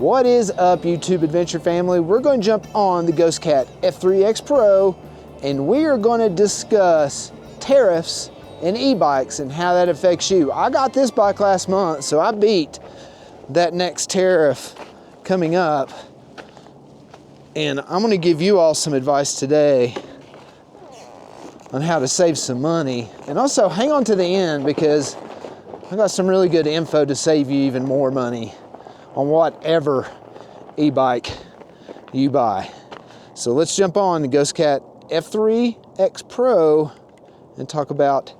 What is up, YouTube Adventure family? We're going to jump on the Ghost Cat F3X Pro and we are going to discuss tariffs and e-bikes and how that affects you. I got this bike last month, so I beat that next tariff coming up. And I'm going to give you all some advice today on how to save some money. And also hang on to the end because I got some really good info to save you even more money on whatever e-bike you buy. So let's jump on the Ghost Cat F3X Pro and talk about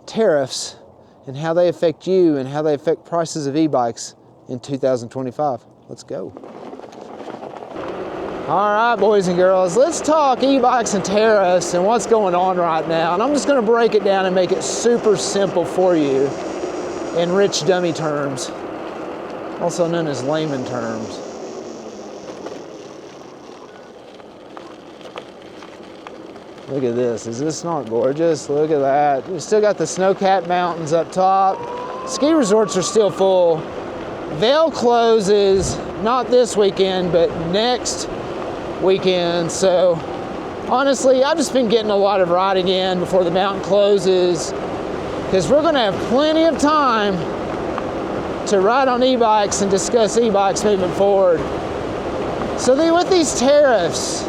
tariffs and how they affect you and how they affect prices of e-bikes in 2025. Let's go. All right, boys and girls, let's talk e-bikes and tariffs and what's going on right now. And I'm just gonna break it down and make it super simple for you in rich dummy terms, also known as layman terms. Look at this, is this not gorgeous? Look at that. You still got the snow-capped mountains up top. Ski resorts are still full. Vail closes, not this weekend, but next weekend. So honestly, I've just been getting a lot of riding in before the mountain closes because we're gonna have plenty of time to ride on e-bikes and discuss e-bikes moving forward. So then with these tariffs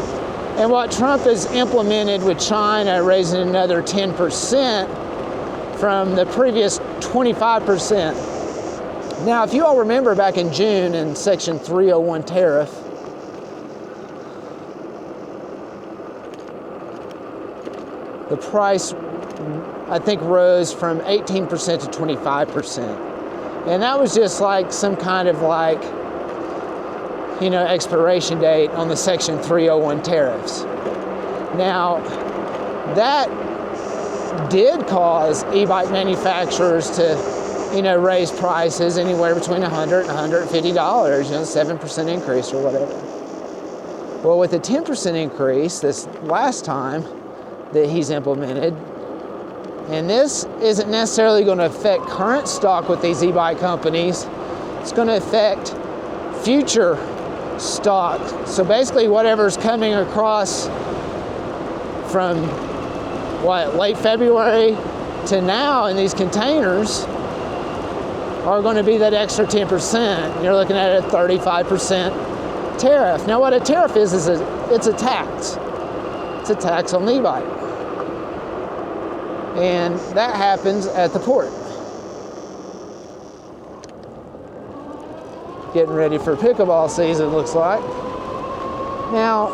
and what Trump has implemented with China, raising another 10% from the previous 25%. Now, if you all remember back in June in Section 301 tariff, the price, I think, rose from 18% to 25%. And that was just like some kind of like, you know, expiration date on the Section 301 tariffs. Now, that did cause e-bike manufacturers to, you know, raise prices anywhere between $100 and $150, you know, 7% increase or whatever. Well, with a 10% increase this last time that he's implemented, and this isn't necessarily going to affect current stock with these e-bike companies, it's going to affect future stock. So basically whatever's coming across from late February to now in these containers are going to be that extra 10%. You're looking at a 35% tariff. Now what a tariff is it's a tax. It's a tax on the e-bike. And that happens at the port. Getting ready for pickleball season, looks like. Now,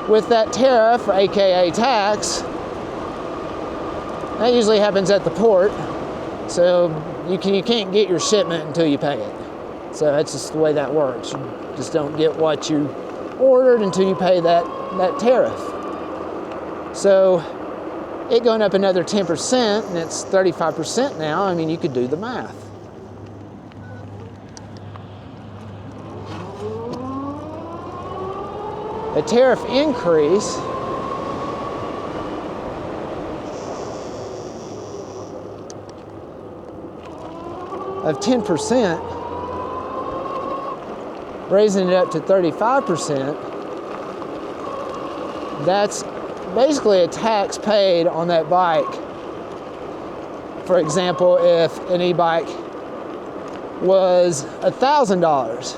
with that tariff, aka tax, that usually happens at the port. So you can't get your shipment until you pay it. So that's just the way that works. You just don't get what you ordered until you pay that tariff. So it going up another 10%, and it's 35% now. I mean, you could do the math. A tariff increase of 10%, raising it up to 35%, that's basically a tax paid on that bike. For example, if an e-bike was $1,000,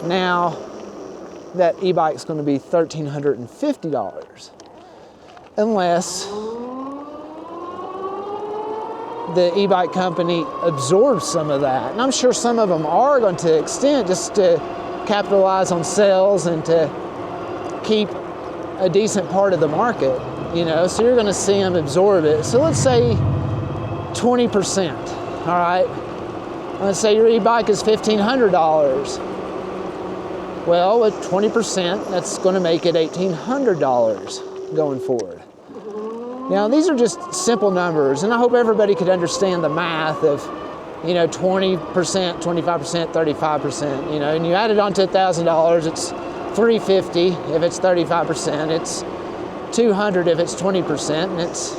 now that e-bike's going to be $1,350 unless the e-bike company absorbs some of that. And I'm sure some of them are going to extend just to capitalize on sales and to keep a decent part of the market, you know, so you're going to see them absorb it. So let's say 20%, all right? Let's say your e-bike is $1,500. Well, with 20%, that's going to make it $1,800 going forward. Now, these are just simple numbers, and I hope everybody could understand the math of, you know, 20%, 25%, 35%, you know, and you add it onto $1,000, it's $350 if it's 35%, it's $200 if it's 20%, and it's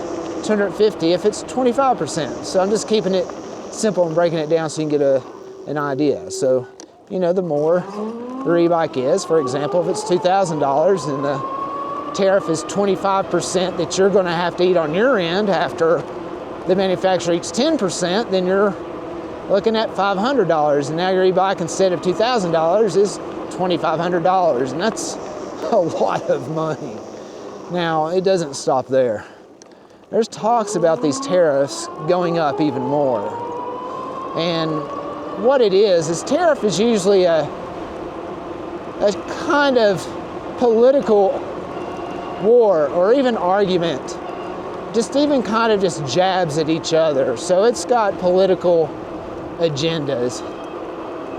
$250 if it's 25%. So I'm just keeping it simple and breaking it down so you can get an idea. So you know, the more your e-bike is. For example, if it's $2,000 and the tariff is 25% that you're going to have to eat on your end after the manufacturer eats 10%, then you're looking at $500. And now your e-bike, instead of $2,000, is $2,500. And that's a lot of money. Now, it doesn't stop there. There's talks about these tariffs going up even more. And what it is tariff is usually a kind of political war or even argument, just even kind of just jabs at each other. So it's got political agendas.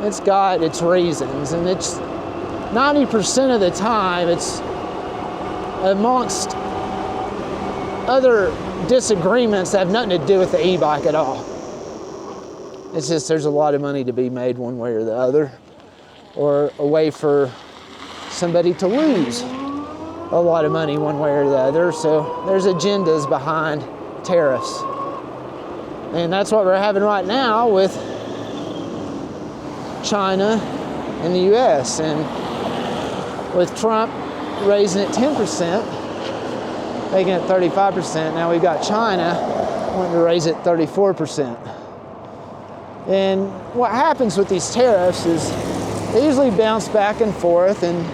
It's got its reasons, and it's 90% of the time it's amongst other disagreements that have nothing to do with the e-bike at all. It's just there's a lot of money to be made one way or the other, or a way for somebody to lose a lot of money one way or the other. So there's agendas behind tariffs. And that's what we're having right now with China and the US. And with Trump raising it 10%, making it 35%, now we've got China wanting to raise it 34%. And what happens with these tariffs is they usually bounce back and forth, and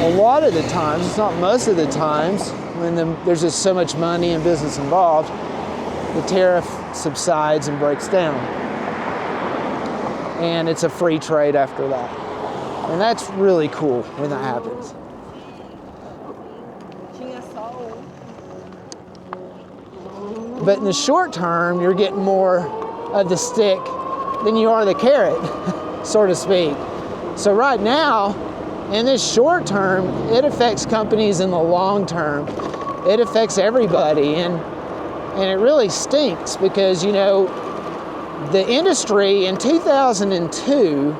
a lot of the times, it's not most of the times, when there's just so much money and business involved, the tariff subsides and breaks down. And it's a free trade after that. And that's really cool when that happens. But in the short term, you're getting more of the stick than you are the carrot, so to speak. So right now, in this short term, it affects companies. In the long term, it affects everybody, and it really stinks because, you know, the industry in 2002,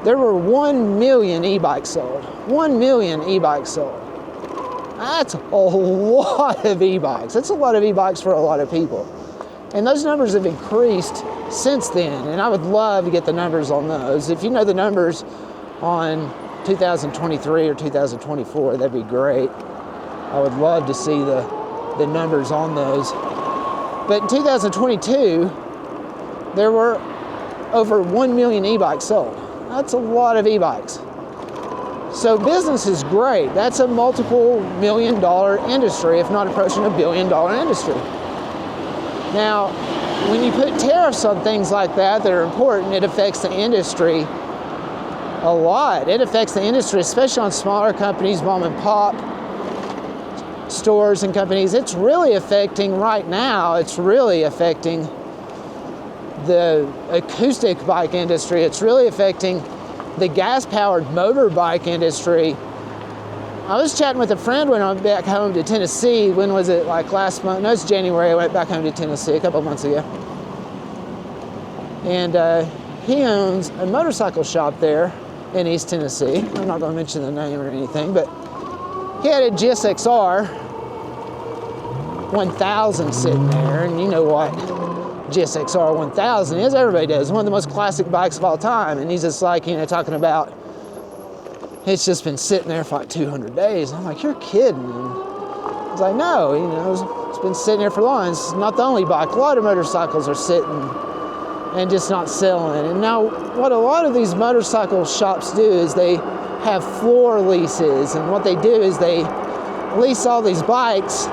there were 1 million e-bikes sold. 1 million e-bikes sold. That's a lot of e-bikes. That's a lot of e-bikes for a lot of people. And those numbers have increased since then, and I would love to get the numbers on those. If you know the numbers on 2023 or 2024, that'd be great. I would love to see the numbers on those. But in 2022, there were over 1 million e-bikes sold. That's a lot of e-bikes. So business is great. That's a multiple $1 million industry, if not approaching $1 billion industry. Now, when you put tariffs on things like that are important, it affects the industry a lot. It affects the industry, especially on smaller companies, mom and pop stores and companies. It's really affecting right now, it's really affecting the acoustic bike industry. It's really affecting the gas-powered motorbike industry. I was chatting with a friend when I went back home to Tennessee. When was it? Like last month? No, it's January. I went back home to Tennessee a couple of months ago. And he owns a motorcycle shop there in East Tennessee. I'm not going to mention the name or anything, but he had a GSXR 1000 sitting there, and you know what GSXR 1000 is. Everybody does. One of the most classic bikes of all time. And he's just like, you know, talking about it's just been sitting there for like 200 days. I'm like, you're kidding. And I was like, no, you know, it's been sitting there for long. It's not the only bike. A lot of motorcycles are sitting and just not selling. And now what a lot of these motorcycle shops do is they have floor leases. And what they do is they lease all these bikes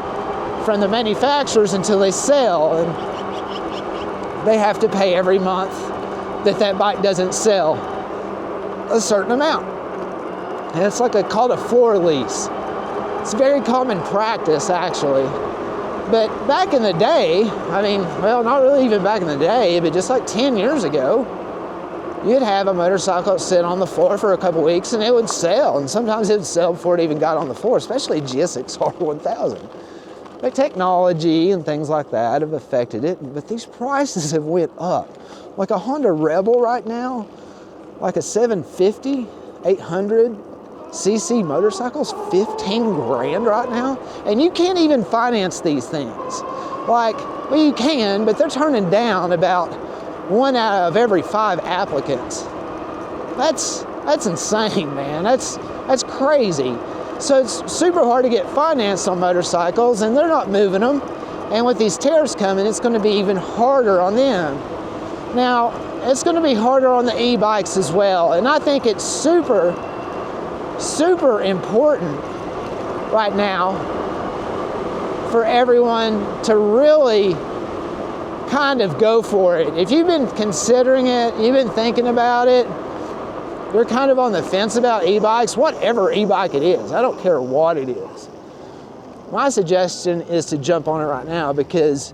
from the manufacturers until they sell. And they have to pay every month that bike doesn't sell a certain amount. And it's like called a floor lease. It's very common practice, actually. But back in the day, I mean, well, not really even back in the day, but just like 10 years ago, you'd have a motorcycle sit on the floor for a couple weeks and it would sell. And sometimes it would sell before it even got on the floor, especially GSXR 1000. But technology and things like that have affected it. But these prices have went up. Like a Honda Rebel right now, like a 750, 800, CC motorcycles, 15 grand right now, and you can't even finance these things. Like, well, you can, but they're turning down about 1 out of every 5 applicants That's insane, man. That's crazy. So it's super hard to get financed on motorcycles, and they're not moving them. And with these tariffs coming, it's going to be even harder on them. Now, it's going to be harder on the e-bikes as well. And I think it's super, super important right now for everyone to really kind of go for it. If you've been considering it, you've been thinking about it, you're kind of on the fence about e-bikes, whatever e-bike it is, I don't care what it is. My suggestion is to jump on it right now, because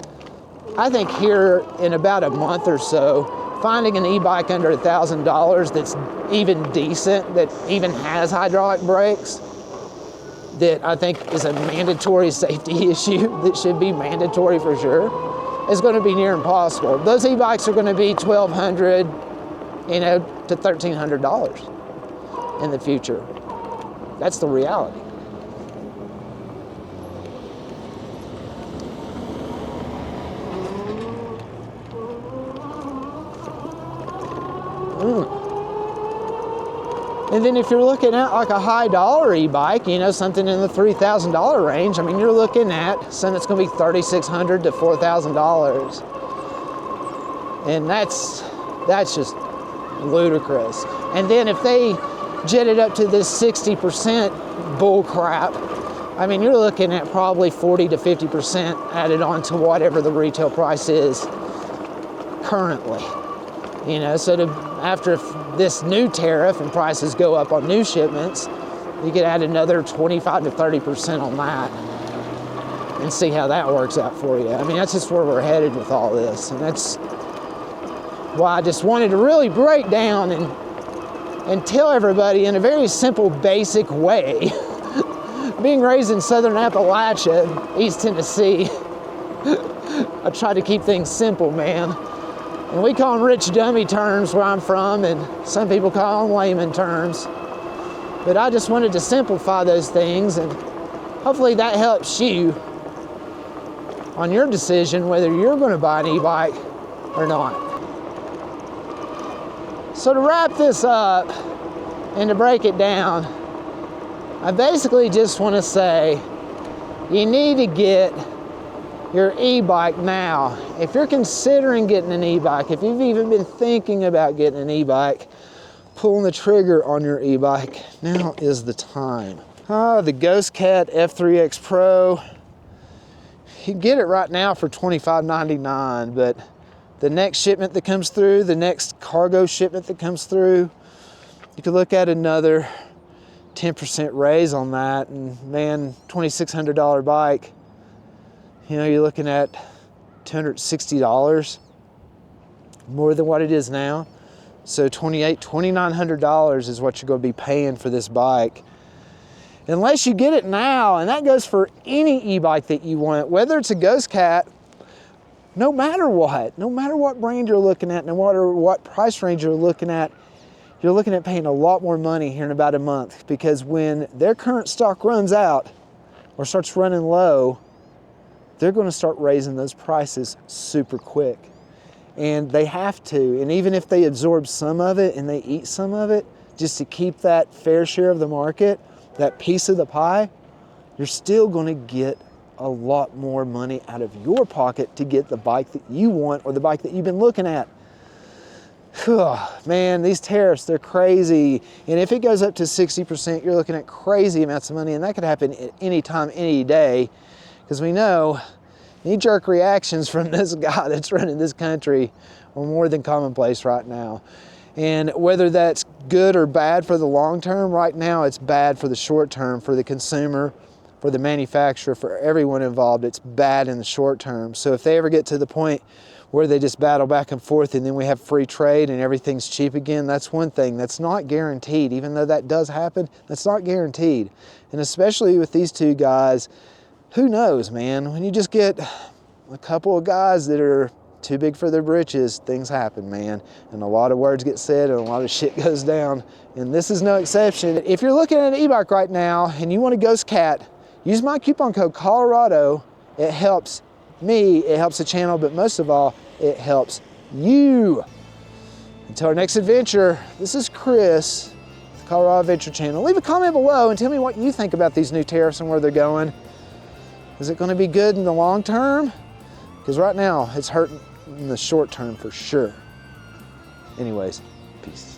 I think here in about a month or so, finding an e-bike under $1,000 that's even decent, that even has hydraulic brakes, that I think is a mandatory safety issue that should be mandatory for sure, is going to be near impossible. Those e-bikes are going to be $1,200, to $1,300 in the future. That's the reality. And then if you're looking at like a high dollar e-bike, something in the $3,000 range, I mean, you're looking at something that's going to be $3,600 to $4,000. And that's just ludicrous. And then if they jet it up to this 60% bull crap, I mean, you're looking at probably 40 to 50% added on to whatever the retail price is currently. So after this new tariff and prices go up on new shipments, you could add another 25 to 30% on that and see how that works out for you. I mean, that's just where we're headed with all this. And that's why I just wanted to really break down and tell everybody in a very simple, basic way. Being raised in southern Appalachia, East Tennessee, I try to keep things simple, man. And we call them rich dummy terms where I'm from, and some people call them layman terms. But I just wanted to simplify those things, and hopefully that helps you on your decision whether you're going to buy an e-bike or not. So to wrap this up and to break it down, I basically just want to say you need to get your e-bike now. If you're considering getting an e-bike, if you've even been thinking about getting an e-bike, pulling the trigger on your e-bike, now is the time. The Ghost Cat F3X Pro, you can get it right now for $25.99, but the next shipment that comes through, the next cargo shipment that comes through, you could look at another 10% raise on that, and man, $2,600 bike, you're looking at $260 more than what it is now. So $2,900 is what you're going to be paying for this bike. Unless you get it now, and that goes for any e-bike that you want, whether it's a Ghost Cat, no matter what brand you're looking at, no matter what price range you're looking at paying a lot more money here in about a month, because when their current stock runs out or starts running low, they're going to start raising those prices super quick. And they have to. And even if they absorb some of it and they eat some of it, just to keep that fair share of the market, that piece of the pie, you're still going to get a lot more money out of your pocket to get the bike that you want or the bike that you've been looking at. Man, these tariffs, they're crazy. And if it goes up to 60%, you're looking at crazy amounts of money, and that could happen at any time, any day. Because we know knee-jerk reactions from this guy that's running this country are more than commonplace right now. And whether that's good or bad for the long term, right now it's bad for the short term, for the consumer, for the manufacturer, for everyone involved. It's bad in the short term. So if they ever get to the point where they just battle back and forth and then we have free trade and everything's cheap again, that's one thing. That's not guaranteed. Even though that does happen, that's not guaranteed. And especially with these two guys, who knows, man? When you just get a couple of guys that are too big for their britches, things happen, man. And a lot of words get said and a lot of shit goes down. And this is no exception. If you're looking at an e-bike right now and you want a Ghost Cat, use my coupon code Colorado. It helps me, it helps the channel, but most of all, it helps you. Until our next adventure, this is Chris, the Colorado Adventure Channel. Leave a comment below and tell me what you think about these new tariffs and where they're going. Is it going to be good in the long term? Because right now, it's hurting in the short term for sure. Anyways, peace.